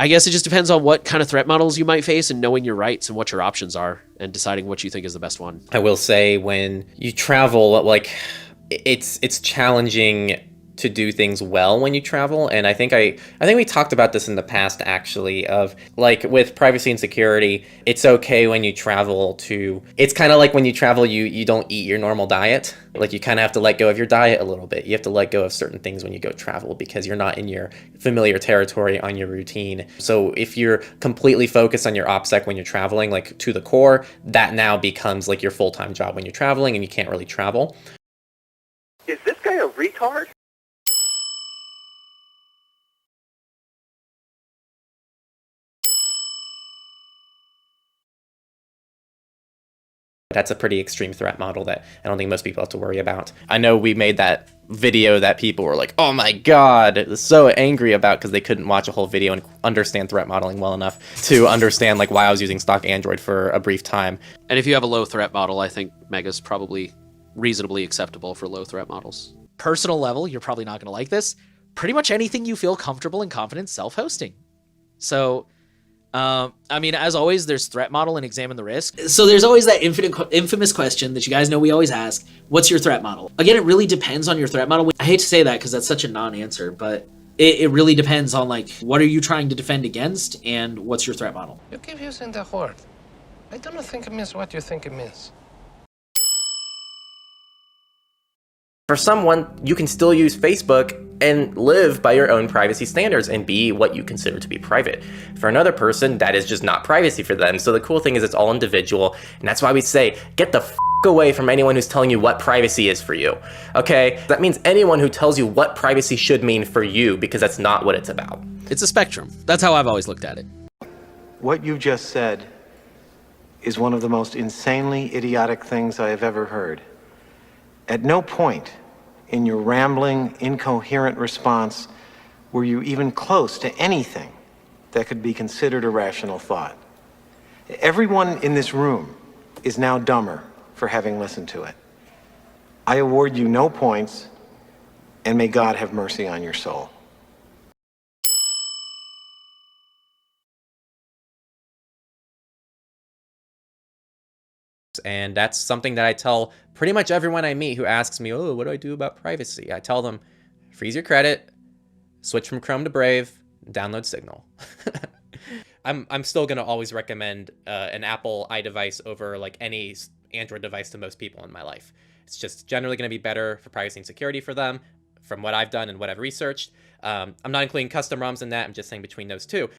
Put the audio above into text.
I guess it just depends on what kind of threat models you might face and knowing your rights and what your options are and deciding what you think is the best one. I will say when you travel, like it's challenging to do things well when you travel, and I think we talked about this in the past actually, of like with privacy and security, it's okay when you travel to, it's kind of like when you travel you don't eat your normal diet. Like you kind of have to let go of your diet a little bit. You have to let go of certain things when you go travel because you're not in your familiar territory, on your routine. So if you're completely focused on your OPSEC when you're traveling, like to the core, that now becomes like your full-time job when you're traveling and you can't really travel. Is this guy a retard? That's a pretty extreme threat model that I don't think most people have to worry about. I know we made that video that people were like, oh my God, so angry about because they couldn't watch a whole video and understand threat modeling well enough to understand like why I was using stock Android for a brief time. And if you have a low threat model, I think Mega's probably reasonably acceptable for low threat models. Personal level, you're probably not going to like this. Pretty much anything you feel comfortable and confident self-hosting. So, I mean, as always, there's threat model and examine the risk. So there's always that infamous question that you guys know we always ask, what's your threat model? Again, it really depends on your threat model. I hate to say that because that's such a non-answer, but it really depends on like, what are you trying to defend against and what's your threat model? You keep using the word. I don't think it means what you think it means. For someone, you can still use Facebook and live by your own privacy standards and be what you consider to be private. For another person, that is just not privacy for them. So the cool thing is it's all individual, and that's why we say, get the f away from anyone who's telling you what privacy is for you, okay? That means anyone who tells you what privacy should mean for you, because that's not what it's about. It's a spectrum. That's how I've always looked at it. What you just said is one of the most insanely idiotic things I have ever heard. At no point in your rambling, incoherent response were you even close to anything that could be considered a rational thought. Everyone in this room is now dumber for having listened to it. I award you no points, and may God have mercy on your soul. And that's something that I tell pretty much everyone I meet who asks me, oh, what do I do about privacy? I tell them, freeze your credit, switch from Chrome to Brave, download Signal. I'm still going to always recommend an Apple iDevice over like any Android device to most people in my life. It's just generally going to be better for privacy and security for them, from what I've done and what I've researched. I'm not including custom ROMs in that. I'm just saying between those two.